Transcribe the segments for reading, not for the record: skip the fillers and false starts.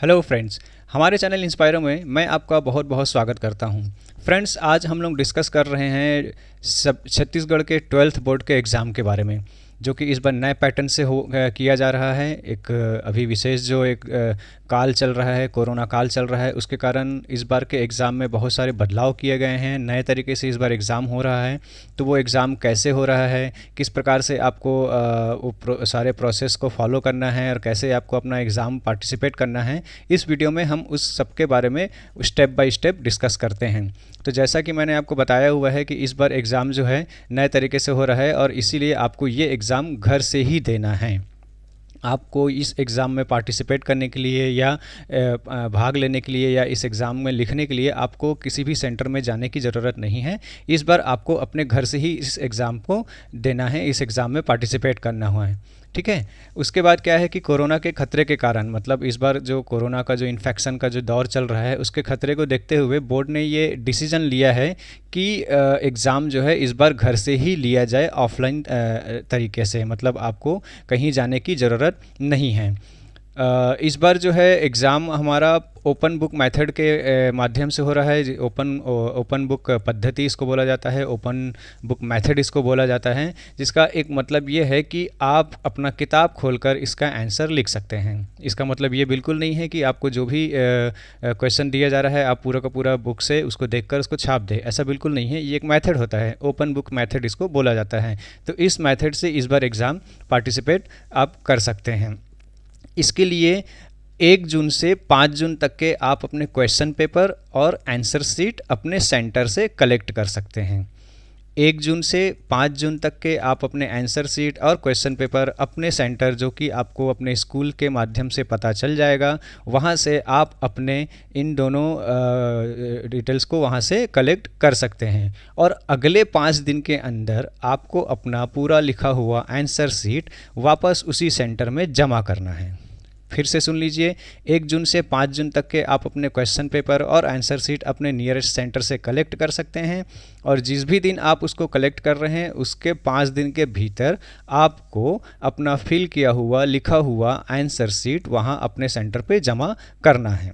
Hello friends, हमारे channel इंस्पायरो में मैं आपका बहुत बहुत स्वागत करता हूं। फ्रेंड्स, आज हम लोग डिस्कस कर रहे हैं सब छत्तीसगढ़ के 12th बोर्ड के एग्ज़ाम के बारे में, जो कि इस बार नए पैटर्न से किया जा रहा है। एक अभी विशेष जो एक काल चल रहा है, कोरोना काल चल रहा है, उसके कारण इस बार के एग्ज़ाम में बहुत सारे बदलाव किए गए हैं। नए तरीके से इस बार एग्ज़ाम हो रहा है। तो वो एग्ज़ाम कैसे हो रहा है, किस प्रकार से आपको सारे प्रोसेस को फॉलो करना है और कैसे आपको अपना एग्ज़ाम पार्टिसिपेट करना है, इस वीडियो में हम उस सब के बारे में स्टेप बाय स्टेप डिस्कस करते हैं। तो जैसा कि मैंने आपको बताया हुआ है कि इस बार एग्ज़ाम जो है नए तरीके से हो रहा है और इसीलिए आपको ये एग्ज़ाम घर से ही देना है। आपको इस एग्ज़ाम में पार्टिसिपेट करने के लिए या भाग लेने के लिए या इस एग्ज़ाम में लिखने के लिए आपको किसी भी सेंटर में जाने की ज़रूरत नहीं है। इस बार आपको अपने घर से ही इस एग्ज़ाम को देना है, इस एग्ज़ाम में पार्टिसिपेट करना हुआ है। ठीक है। उसके बाद क्या है कि कोरोना के खतरे के कारण, मतलब इस बार जो कोरोना का जो इन्फेक्शन का जो दौर चल रहा है, उसके खतरे को देखते हुए बोर्ड ने ये डिसीजन लिया है कि एग्ज़ाम जो है इस बार घर से ही लिया जाए, ऑफलाइन तरीके से, मतलब आपको कहीं जाने की ज़रूरत नहीं है। इस बार जो है एग्ज़ाम हमारा ओपन बुक मेथड के माध्यम से हो रहा है। ओपन बुक पद्धति इसको बोला जाता है, ओपन बुक मेथड इसको बोला जाता है, जिसका एक मतलब ये है कि आप अपना किताब खोलकर इसका आंसर लिख सकते हैं। इसका मतलब ये बिल्कुल नहीं है कि आपको जो भी क्वेश्चन दिया जा रहा है आप पूरा का पूरा बुक से उसको देखकर उसको छाप दें, ऐसा बिल्कुल नहीं है। ये एक मेथड होता है, ओपन बुक मेथड इसको बोला जाता है। तो इस मेथड से इस बार एग्ज़ाम पार्टिसिपेट आप कर सकते हैं। इसके लिए 1 जून से 5 जून तक के आप अपने क्वेश्चन पेपर और आंसर शीट अपने सेंटर से कलेक्ट कर सकते हैं। 1 जून से 5 जून तक के आप अपने आंसर शीट और क्वेश्चन पेपर अपने सेंटर, जो कि आपको अपने स्कूल के माध्यम से पता चल जाएगा, वहाँ से आप अपने इन दोनों डिटेल्स को वहाँ से कलेक्ट कर सकते हैं। और अगले 5 दिन के अंदर आपको अपना पूरा लिखा हुआ आंसर शीट वापस उसी सेंटर में जमा करना है। फिर से सुन लीजिए, 1 जून से 5 जून तक के आप अपने क्वेश्चन पेपर और आंसर शीट अपने नियरेस्ट सेंटर से कलेक्ट कर सकते हैं, और जिस भी दिन आप उसको कलेक्ट कर रहे हैं उसके 5 दिन के भीतर आपको अपना फिल किया हुआ लिखा हुआ आंसर शीट वहाँ अपने सेंटर पे जमा करना है।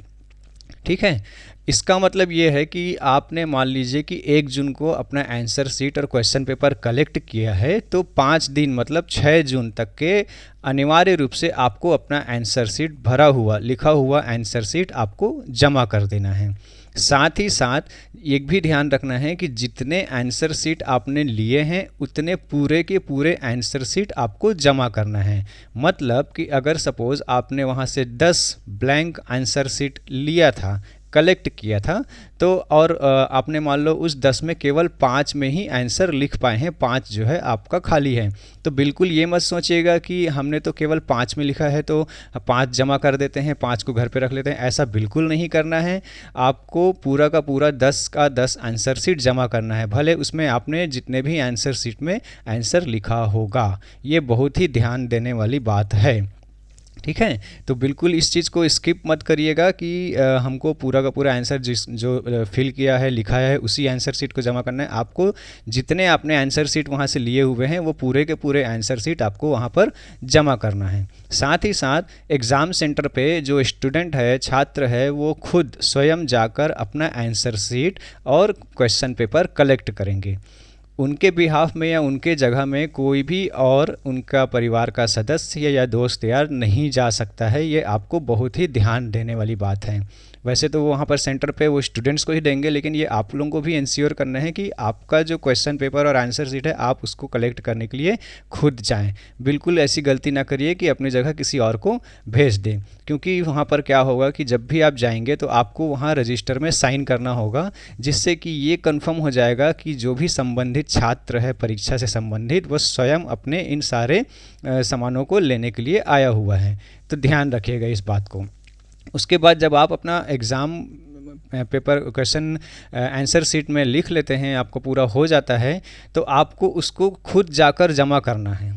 ठीक है। इसका मतलब ये है कि आपने मान लीजिए कि 1 जून को अपना आंसर शीट और क्वेश्चन पेपर कलेक्ट किया है, तो 5 दिन मतलब 6 जून तक के अनिवार्य रूप से आपको अपना आंसर शीट भरा हुआ लिखा हुआ आंसर शीट आपको जमा कर देना है। साथ ही साथ एक भी ध्यान रखना है कि जितने आंसर शीट आपने लिए हैं उतने पूरे के पूरे आंसर शीट आपको जमा करना है। मतलब कि अगर सपोज़ आपने वहाँ से 10 ब्लैंक आंसर शीट लिया था, कलेक्ट किया था, तो और आपने मान लो उस 10 में केवल 5 में ही आंसर लिख पाए हैं, 5 जो है आपका खाली है, तो बिल्कुल ये मत सोचिएगा कि हमने तो केवल 5 में लिखा है तो 5 जमा कर देते हैं, 5 को घर पे रख लेते हैं। ऐसा बिल्कुल नहीं करना है। आपको पूरा का पूरा 10 का 10 आंसर शीट जमा करना है, भले उसमें आपने जितने भी आंसर शीट में आंसर लिखा होगा। ये बहुत ही ध्यान देने वाली बात है। ठीक है। तो बिल्कुल इस चीज़ को स्किप मत करिएगा कि हमको पूरा का पूरा आंसर जो फिल किया है लिखा है उसी आंसर शीट को जमा करना है। आपको जितने आपने आंसर शीट वहाँ से लिए हुए हैं वो पूरे के पूरे आंसर शीट आपको वहाँ पर जमा करना है। साथ ही साथ एग्ज़ाम सेंटर पे जो स्टूडेंट है, छात्र है, वो खुद स्वयं जाकर अपना आंसर शीट और क्वेश्चन पेपर कलेक्ट करेंगे। उनके बिहाफ में या उनके जगह में कोई भी और उनका परिवार का सदस्य या दोस्त यार नहीं जा सकता है। ये आपको बहुत ही ध्यान देने वाली बात है। वैसे तो वहाँ पर सेंटर पे वो स्टूडेंट्स को ही देंगे, लेकिन ये आप लोगों को भी इंश्योर करना है कि आपका जो क्वेश्चन पेपर और आंसर शीट है आप उसको कलेक्ट करने के लिए खुद जाएं। बिल्कुल ऐसी गलती ना करिए कि अपनी जगह किसी और को भेज दें, क्योंकि वहाँ पर क्या होगा कि जब भी आप जाएंगे तो आपको वहाँ रजिस्टर में साइन करना होगा, जिससे कि ये कंफर्म हो जाएगा कि जो भी संबंधित छात्र है परीक्षा से संबंधित, वो स्वयं अपने इन सारे सामानों को लेने के लिए आया हुआ है। तो ध्यान रखिएगा इस बात को। उसके बाद जब आप अपना exam paper question answer sheet में लिख लेते हैं, आपको पूरा हो जाता है, तो आपको उसको खुद जाकर जमा करना है।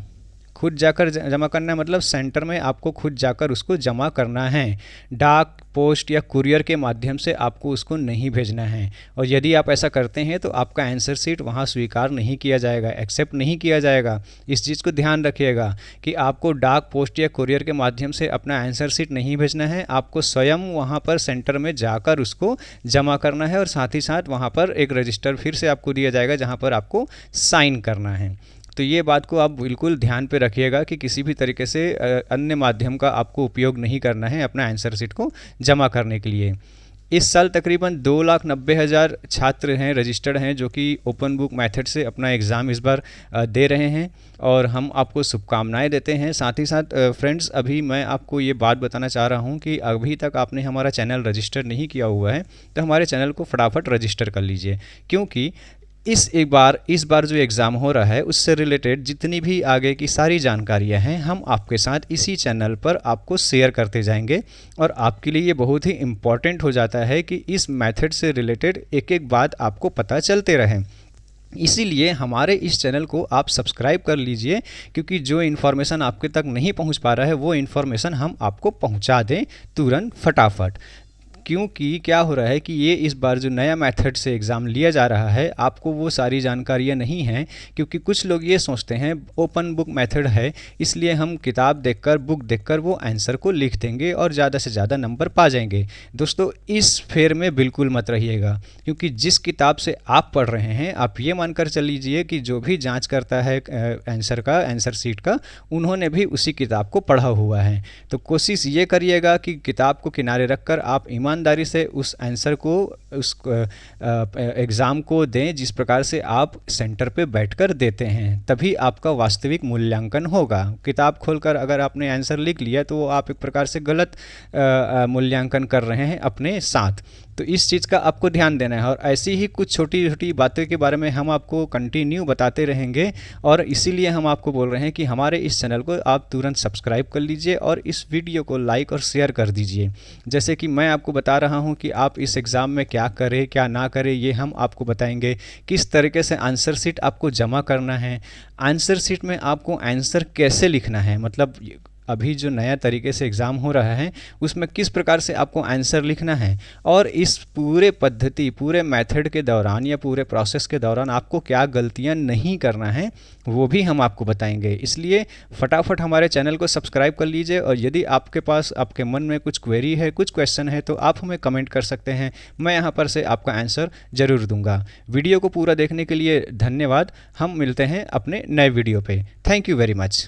खुद जाकर जमा करना है, मतलब सेंटर में आपको खुद जाकर उसको जमा करना है। डाक, पोस्ट या कुरियर के माध्यम से आपको उसको नहीं भेजना है। और यदि आप ऐसा करते हैं तो आपका आंसर शीट वहाँ स्वीकार नहीं किया जाएगा, एक्सेप्ट नहीं किया जाएगा। इस चीज़ को ध्यान रखिएगा कि आपको डाक, पोस्ट या कुरियर के माध्यम से अपना आंसर शीट नहीं भेजना है, आपको स्वयं वहाँ पर सेंटर में जाकर उसको जमा करना है। और साथ ही साथ वहाँ पर एक रजिस्टर फिर से आपको दिया जाएगा जहाँ पर आपको साइन करना है। तो ये बात को आप बिल्कुल ध्यान पे रखिएगा कि किसी भी तरीके से अन्य माध्यम का आपको उपयोग नहीं करना है अपना आंसर शीट को जमा करने के लिए। इस साल तकरीबन 2,90,000 छात्र हैं, रजिस्टर्ड हैं, जो कि ओपन बुक मेथड से अपना एग्ज़ाम इस बार दे रहे हैं और हम आपको शुभकामनाएं देते हैं। साथ ही साथ फ्रेंड्स, अभी मैं आपको ये बात बताना चाह रहा हूँ कि अभी तक आपने हमारा चैनल रजिस्टर नहीं किया हुआ है तो हमारे चैनल को फटाफट रजिस्टर कर लीजिए, क्योंकि इस बार जो एग्ज़ाम हो रहा है उससे रिलेटेड जितनी भी आगे की सारी जानकारियां हैं हम आपके साथ इसी चैनल पर आपको शेयर करते जाएंगे। और आपके लिए ये बहुत ही इम्पॉर्टेंट हो जाता है कि इस मेथड से रिलेटेड एक एक बात आपको पता चलते रहें। इसीलिए हमारे इस चैनल को आप सब्सक्राइब कर लीजिए, क्योंकि जो इन्फॉर्मेशन आपके तक नहीं पहुंच पा रहा है वो इन्फॉर्मेशन हम आपको पहुंचा दें तुरंत फटाफट। क्योंकि क्या हो रहा है कि ये इस बार जो नया मेथड से एग्ज़ाम लिया जा रहा है आपको वो सारी जानकारियाँ नहीं हैं, क्योंकि कुछ लोग ये सोचते हैं ओपन बुक मेथड है इसलिए हम किताब देखकर, बुक देखकर वो आंसर को लिख देंगे और ज़्यादा से ज़्यादा नंबर पा जाएंगे। दोस्तों, इस फेर में बिल्कुल मत रहिएगा, क्योंकि जिस किताब से आप पढ़ रहे हैं आप ये मानकर चल लीजिए कि जो भी जाँच करता है आंसर शीट का, उन्होंने भी उसी किताब को पढ़ा हुआ है। तो कोशिश ये करिएगा कि किताब को किनारे रखकर आप ईमानदारी से उस आंसर को, उस एग्ज़ाम को दें जिस प्रकार से आप सेंटर पे बैठकर देते हैं, तभी आपका वास्तविक मूल्यांकन होगा। किताब खोलकर अगर आपने आंसर लिख लिया तो आप एक प्रकार से गलत मूल्यांकन कर रहे हैं अपने साथ। तो इस चीज़ का आपको ध्यान देना है और ऐसी ही कुछ छोटी छोटी बातें के बारे में हम आपको कंटिन्यू बताते रहेंगे। और इसीलिए हम आपको बोल रहे हैं कि हमारे इस चैनल को आप तुरंत सब्सक्राइब कर लीजिए और इस वीडियो को लाइक और शेयर कर दीजिए। जैसे कि मैं आपको बता रहा हूं कि आप इस एग्ज़ाम में क्या करें क्या ना करें, ये हम आपको बताएंगे। किस तरीके से आंसर शीट आपको जमा करना है, आंसर शीट में आपको आंसर कैसे लिखना है, मतलब अभी जो नया तरीके से एग्ज़ाम हो रहा है उसमें किस प्रकार से आपको आंसर लिखना है, और इस पूरे पद्धति, पूरे मेथड के दौरान या पूरे प्रोसेस के दौरान आपको क्या गलतियां नहीं करना है वो भी हम आपको बताएंगे। इसलिए फटाफट हमारे चैनल को सब्सक्राइब कर लीजिए। और यदि आपके पास, आपके मन में कुछ क्वेरी है, कुछ क्वेश्चन है, तो आप हमें कमेंट कर सकते हैं, मैं यहाँ पर से आपका आंसर ज़रूर दूंगा। वीडियो को पूरा देखने के लिए धन्यवाद। हम मिलते हैं अपने नए वीडियो पे। Thank you very much.